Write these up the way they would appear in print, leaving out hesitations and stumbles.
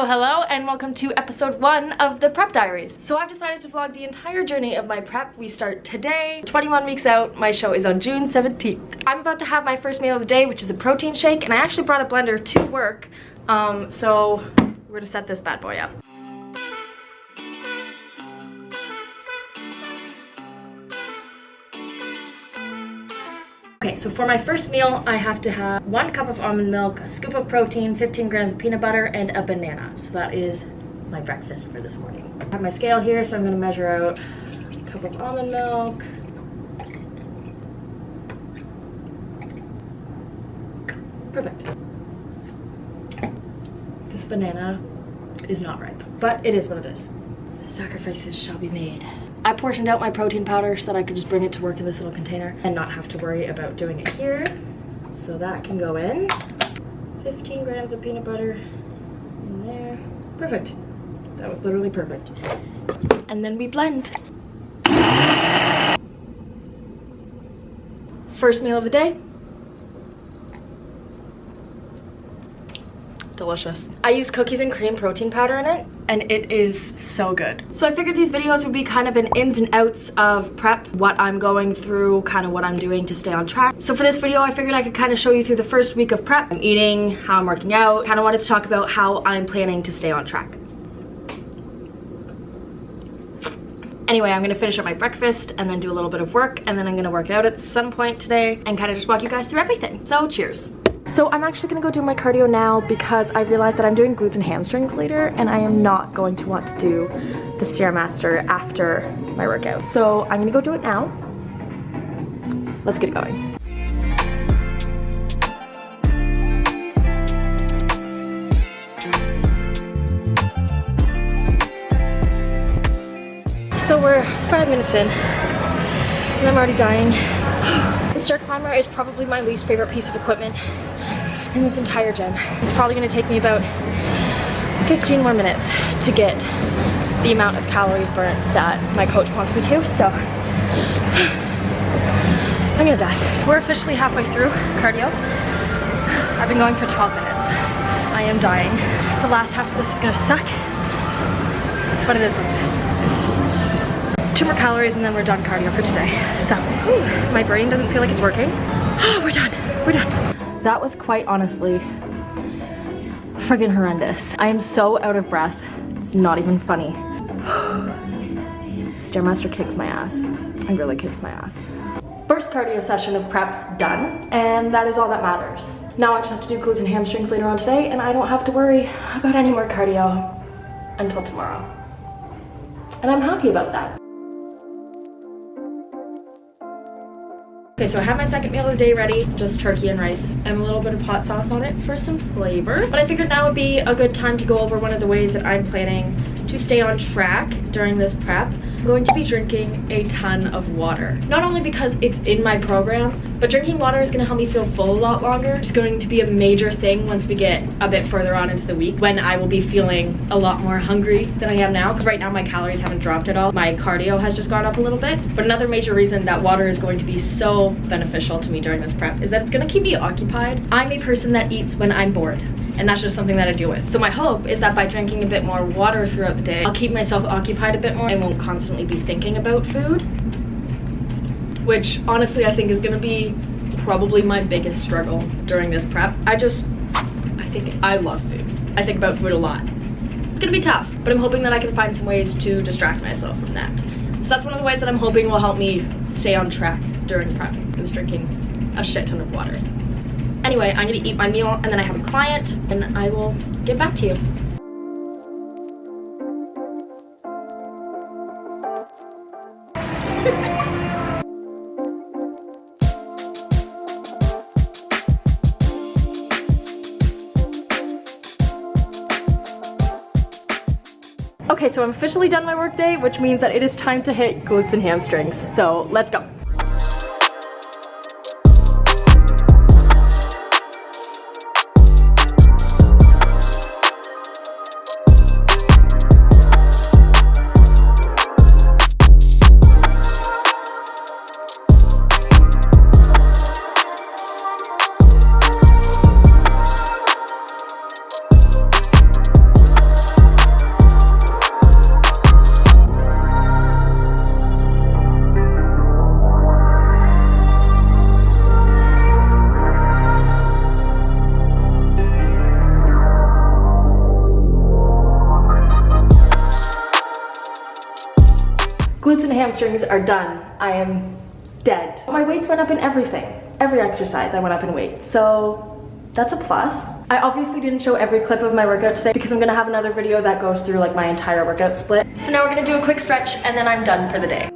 Hello, and welcome to episode 1 of the Prep Diaries. So I've decided to vlog the entire journey of my prep. We start today, 21 weeks out. My show is on June 17th. I'm about to have my first meal of the day, which is a protein shake, and I actually brought a blender to work. So we're gonna set this bad boy up. Okay, so for my first meal, I have to have 1 cup of almond milk, a scoop of protein, 15 grams of peanut butter, and a banana. So that is my breakfast for this morning. I have my scale here, so I'm gonna measure out a cup of almond milk. Perfect. This banana is not ripe, but it is what it is. Sacrifices shall be made. I portioned out my protein powder so that I could just bring it to work in this little container and not have to worry about doing it here. So that can go in. 15 grams of peanut butter in there. Perfect. That was literally perfect. And then we blend. First meal of the day. Delicious. I use cookies and cream protein powder in it, and it is so good. So I figured these videos would be kind of an ins and outs of prep, what I'm going through, kind of what I'm doing to stay on track. So for this video, I figured I could kind of show you through the first week of prep. I'm eating, how I'm working out, kind of wanted to talk about how I'm planning to stay on track. Anyway, I'm gonna finish up my breakfast and then do a little bit of work, and then I'm gonna work out at some point today and kind of just walk you guys through everything. So cheers. So I'm actually gonna go do my cardio now because I realized that I'm doing glutes and hamstrings later, and I am not going to want to do the Stairmaster after my workout. So I'm gonna go do it now. Let's get it going. So we're 5 minutes in, and I'm already dying. The stair climber is probably my least favorite piece of equipment in this entire gym. It's probably gonna take me about 15 more minutes to get the amount of calories burnt that my coach wants me to, so I'm gonna die. We're officially halfway through cardio. I've been going for 12 minutes. I am dying. The last half of this is gonna suck, but it is what it is. 2 more calories and then we're done cardio for today. So, my brain doesn't feel like it's working. We're done, we're done. That was quite honestly friggin' horrendous. I am so out of breath, it's not even funny. Stairmaster kicks my ass. It really kicks my ass. First cardio session of prep done, and that is all that matters. Now I just have to do glutes and hamstrings later on today, and I don't have to worry about any more cardio until tomorrow. And I'm happy about that. Okay, so I have my second meal of the day ready, just turkey and rice and a little bit of hot sauce on it for some flavor. But I figured now would be a good time to go over one of the ways that I'm planning to stay on track during this prep. I'm going to be drinking a ton of water. Not only because it's in my program, but drinking water is gonna help me feel full a lot longer. It's going to be a major thing once we get a bit further on into the week when I will be feeling a lot more hungry than I am now. Because right now my calories haven't dropped at all. My cardio has just gone up a little bit. But another major reason that water is going to be so beneficial to me during this prep is that it's gonna keep me occupied. I'm a person that eats when I'm bored, and that's just something that I deal with. So my hope is that by drinking a bit more water throughout the day, I'll keep myself occupied a bit more and won't constantly be thinking about food, which honestly I think is gonna be probably my biggest struggle during this prep. I think I love food. I think about food a lot. It's gonna be tough, but I'm hoping that I can find some ways to distract myself from that. So that's one of the ways that I'm hoping will help me stay on track during prep, is drinking a shit ton of water. Anyway, I'm gonna eat my meal and then I have a client and I will get back to you. Okay, so I'm officially done my work day, which means that it is time to hit glutes and hamstrings. So let's go. hamstrings are done. I am dead. My weights went up in everything. Every exercise I went up in weight. So that's a plus. I obviously didn't show every clip of my workout today because I'm gonna have another video that goes through like my entire workout split. So now we're gonna do a quick stretch and then I'm done for the day.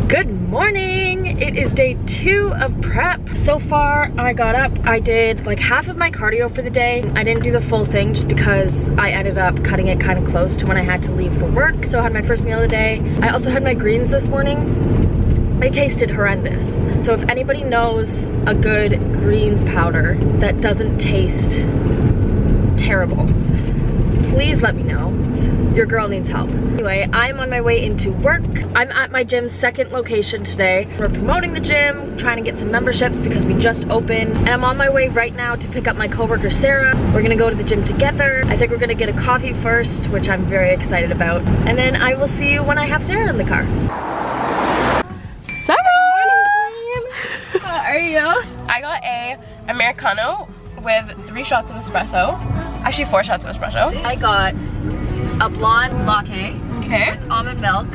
Good morning! It is day 2 of prep. So far, I got up, I did like half of my cardio for the day. I didn't do the full thing just because I ended up cutting it kind of close to when I had to leave for work. So I had my first meal of the day. I also had my greens this morning. They tasted horrendous. So if anybody knows a good greens powder that doesn't taste terrible, please let me know. Your girl needs help. Anyway, I'm on my way into work. I'm at my gym's second location today. We're promoting the gym, trying to get some memberships because we just opened. And I'm on my way right now to pick up my coworker Sarah. We're gonna go to the gym together. I think we're gonna get a coffee first, which I'm very excited about. And then I will see you when I have Sarah in the car. Sarah! How are you? I got a Americano with 3 shots of espresso. Actually 4 shots of espresso. I got a blonde latte with almond milk,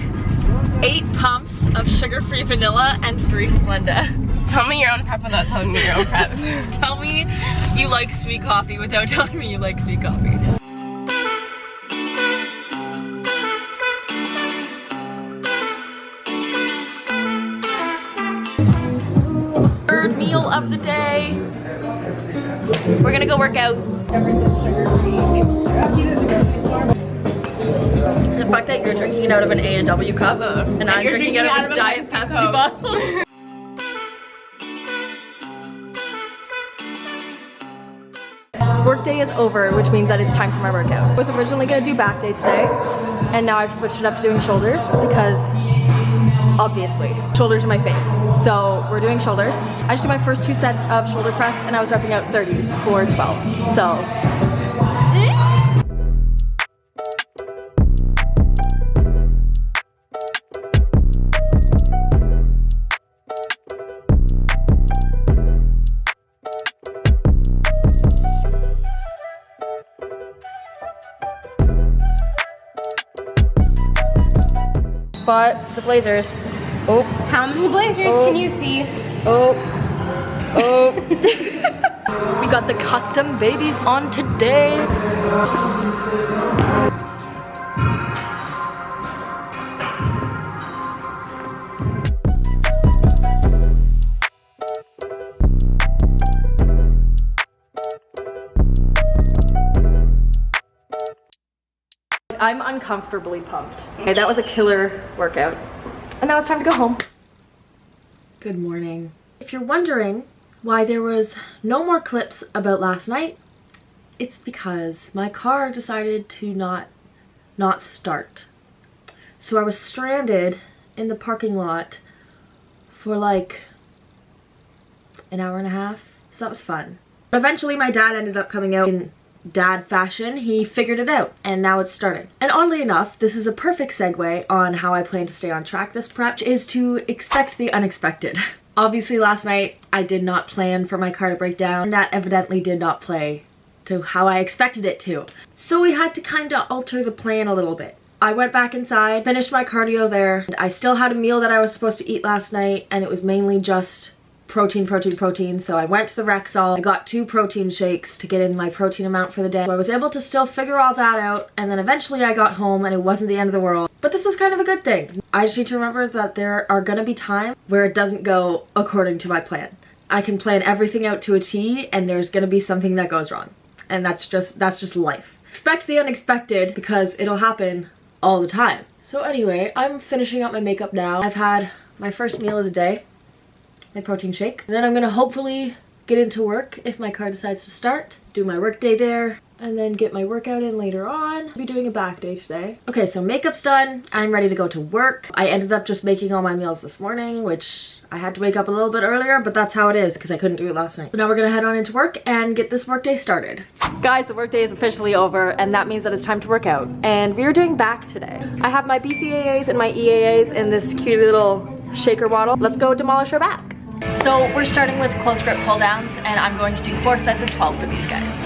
8 pumps of sugar-free vanilla, and 3 Splenda. Tell me you're on prep without telling me you're on prep. Tell me you like sweet coffee without telling me you like sweet coffee. Third meal of the day. We're gonna go work out. The fact that you're drinking it out of an A&W cup and I'm drinking it out of a Diet Pepsi bottle. Workday is over, which means that it's time for my workout. I was originally gonna do back day today, and now I've switched it up to doing shoulders because obviously shoulders are my fave. So we're doing shoulders. I just did my first 2 sets of shoulder press and I was repping out 30s for 12. So spot the blazers. Oh. How many blazers can you see? Oh. We got the custom babies on today. I'm uncomfortably pumped. Okay, that was a killer workout. And now it's time to go home. Good morning. If you're wondering why there was no more clips about last night, it's because my car decided to not start. So I was stranded in the parking lot for like an hour and a half. So that was fun. But eventually my dad ended up coming out in dad fashion. He figured it out and now it's starting. And oddly enough, this is a perfect segue on how I plan to stay on track this prep, which is to expect the unexpected. Obviously last night I did not plan for my car to break down, and that evidently did not play to how I expected it to. So we had to kind of alter the plan a little bit. I went back inside, finished my cardio there. I still had a meal that I was supposed to eat last night and it was mainly just protein. So I went to the Rexall, I got 2 protein shakes to get in my protein amount for the day. So I was able to still figure all that out, and then eventually I got home and it wasn't the end of the world. But this was kind of a good thing. I just need to remember that there are gonna be times where it doesn't go according to my plan. I can plan everything out to a T and there's gonna be something that goes wrong. And that's just life. Expect the unexpected because it'll happen all the time. So anyway, I'm finishing up my makeup now. I've had my first meal of the day, my protein shake. And then I'm gonna hopefully get into work if my car decides to start, do my work day there, and then get my workout in later on. I'll be doing a back day today. Okay, so makeup's done. I'm ready to go to work. I ended up just making all my meals this morning, which I had to wake up a little bit earlier, but that's how it is because I couldn't do it last night. So now we're gonna head on into work and get this work day started. Guys, the work day is officially over, and that means that it's time to work out. And we are doing back today. I have my BCAAs and my EAAs in this cute little shaker bottle. Let's go demolish our back. So we're starting with close grip pull downs, and I'm going to do 4 sets of 12 for these guys.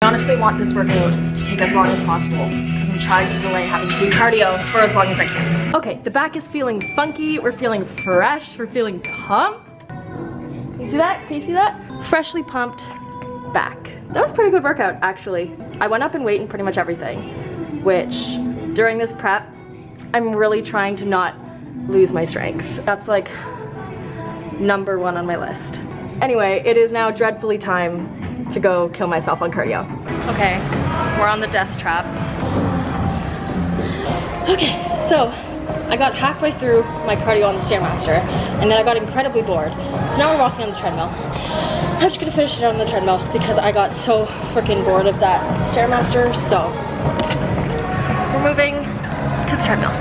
I honestly want this workout to take as long as possible because I'm trying to delay having to do cardio for as long as I can. Okay, the back is feeling funky, we're feeling fresh, we're feeling pumped. Can you see that? Can you see that? Freshly pumped back. That was a pretty good workout, actually. I went up in weight in pretty much everything, which during this prep, I'm really trying to not lose my strength. That's like #1 on my list. Anyway, it is now dreadfully time to go kill myself on cardio. Okay, we're on the death trap. Okay, so I got halfway through my cardio on the Stairmaster, and then I got incredibly bored. So now we're walking on the treadmill. I'm just gonna finish it on the treadmill because I got so freaking bored of that Stairmaster, so we're moving to the treadmill.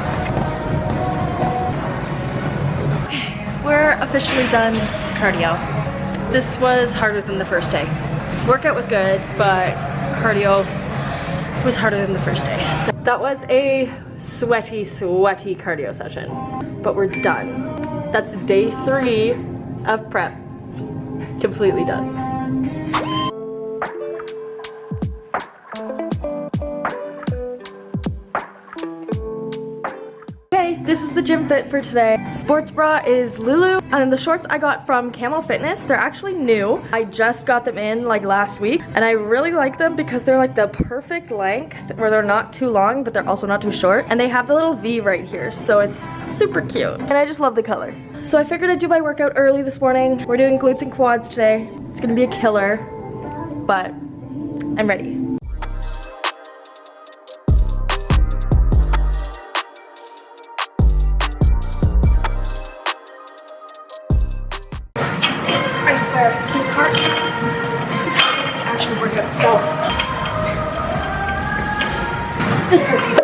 Okay, we're officially done cardio. This was harder than the first day. Workout was good, but cardio was harder than the first day. So that was a sweaty cardio session, but we're done. That's day 3 of prep, completely done. This is the gym fit for today. Sports bra is Lulu, and then the shorts I got from Camel Fitness. They're actually new. I just got them in like last week, and I really like them because they're like the perfect length where they're not too long, but they're also not too short. And they have the little V right here, so it's super cute. And I just love the color. So I figured I'd do my workout early this morning. We're doing glutes and quads today. It's gonna be a killer, but I'm ready. I swear, this part is the actual workout itself. This part's easy.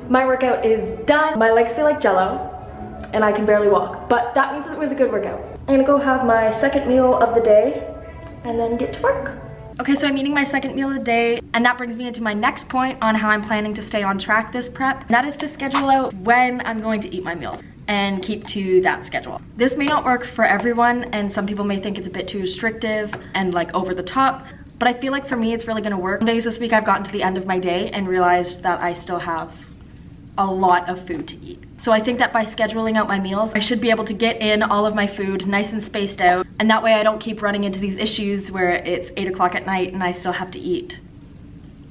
My workout is done. My legs feel like jello, and I can barely walk, but that means it was a good workout. I'm gonna go have my second meal of the day and then get to work. Okay, so I'm eating my second meal of the day, and that brings me into my next point on how I'm planning to stay on track this prep. And that is to schedule out when I'm going to eat my meals and keep to that schedule. This may not work for everyone, and some people may think it's a bit too restrictive and like over the top, but I feel like for me it's really gonna work. Some days this week I've gotten to the end of my day and realized that I still have a lot of food to eat. So I think that by scheduling out my meals, I should be able to get in all of my food nice and spaced out, and that way I don't keep running into these issues where it's 8 o'clock at night and I still have to eat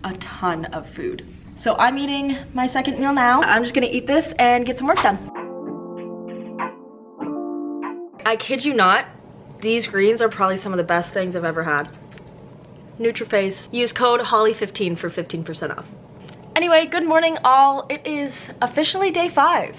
a ton of food. So I'm eating my second meal now. I'm just gonna eat this and get some work done. I kid you not, these greens are probably some of the best things I've ever had. NutriFace. Use code Holly15 for 15% off. Anyway, good morning all. It is officially day 5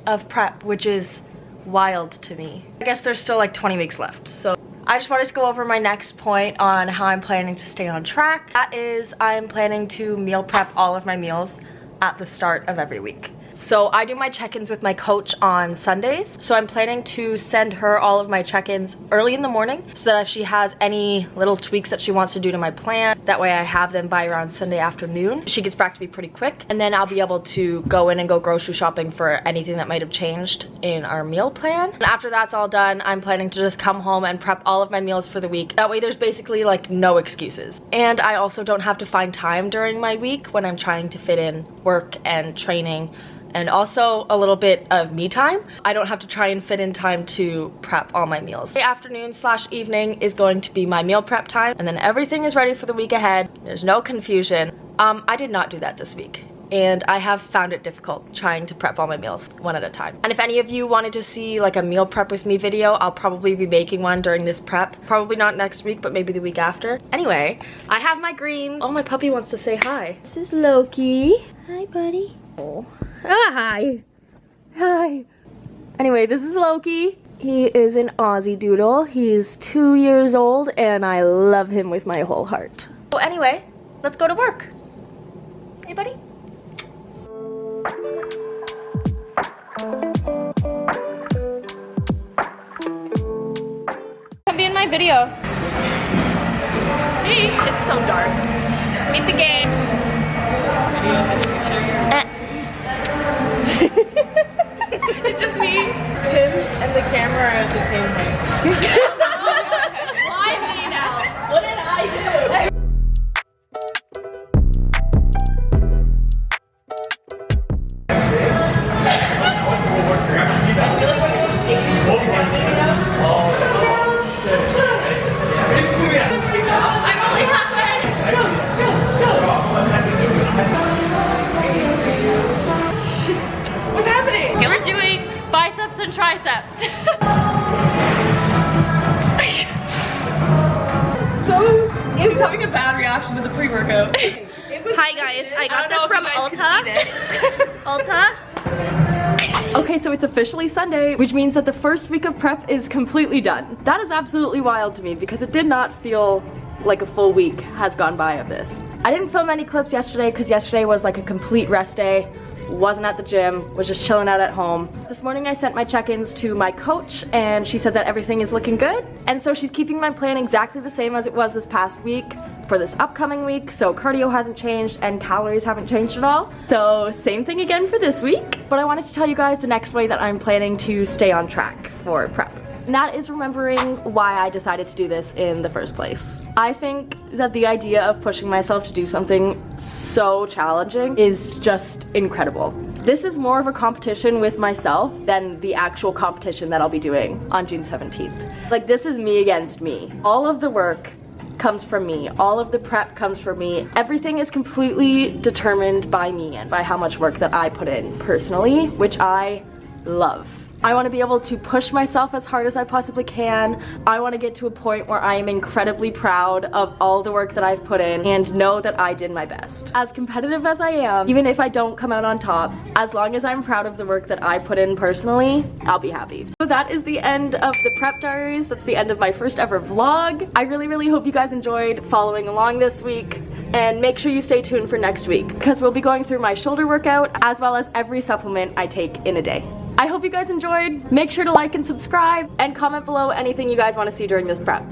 of prep, which is wild to me. I guess there's still like 20 weeks left. So I just wanted to go over my next point on how I'm planning to stay on track. That is, I'm planning to meal prep all of my meals at the start of every week. So I do my check-ins with my coach on Sundays. So I'm planning to send her all of my check-ins early in the morning so that if she has any little tweaks that she wants to do to my plan, that way I have them by around Sunday afternoon. She gets back to me pretty quick, and then I'll be able to go in and go grocery shopping for anything that might have changed in our meal plan. And after that's all done, I'm planning to just come home and prep all of my meals for the week. That way there's basically like no excuses. And I also don't have to find time during my week when I'm trying to fit in work and training and also a little bit of me time. I don't have to try and fit in time to prep all my meals. The afternoon / evening is going to be my meal prep time, and then everything is ready for the week ahead. There's no confusion. I did not do that this week, and I have found it difficult trying to prep all my meals one at a time. And if any of you wanted to see like a meal prep with me video, I'll probably be making one during this prep. Probably not next week, but maybe the week after. Anyway, I have my greens. Oh, my puppy wants to say hi. This is Loki. Hi, buddy. Oh. Ah, hi. Hi. Anyway, this is Loki. He is an Aussie doodle. He's 2 years old and I love him with my whole heart. So anyway, let's go to work. Hey, buddy. Come be in my video. Hey, it's so dark. Meet the gang. It's just me, Tim, and the camera are at the same time. Why me now? What did I do? And triceps. She's having a bad reaction to the pre-workout. Hi guys, I got this from Ulta. Okay, so it's officially Sunday, which means that the first week of prep is completely done. That is absolutely wild to me because it did not feel like a full week has gone by of this. I didn't film any clips yesterday because yesterday was like a complete rest day. Wasn't at the gym, was just chilling out at home. This morning I sent my check-ins to my coach and she said that everything is looking good. And so she's keeping my plan exactly the same as it was this past week for this upcoming week. So cardio hasn't changed and calories haven't changed at all. So same thing again for this week. But I wanted to tell you guys the next way that I'm planning to stay on track for prep. And that is remembering why I decided to do this in the first place. I think that the idea of pushing myself to do something so challenging is just incredible. This is more of a competition with myself than the actual competition that I'll be doing on June 17th. Like, this is me against me. All of the work comes from me. All of the prep comes from me. Everything is completely determined by me and by how much work that I put in personally, which I love. I want to be able to push myself as hard as I possibly can. I want to get to a point where I am incredibly proud of all the work that I've put in and know that I did my best. As competitive as I am, even if I don't come out on top, as long as I'm proud of the work that I put in personally, I'll be happy. So that is the end of the prep diaries. That's the end of my first ever vlog. I really hope you guys enjoyed following along this week. And make sure you stay tuned for next week because we'll be going through my shoulder workout as well as every supplement I take in a day. I hope you guys enjoyed. Make sure to like and subscribe and comment below anything you guys want to see during this prep.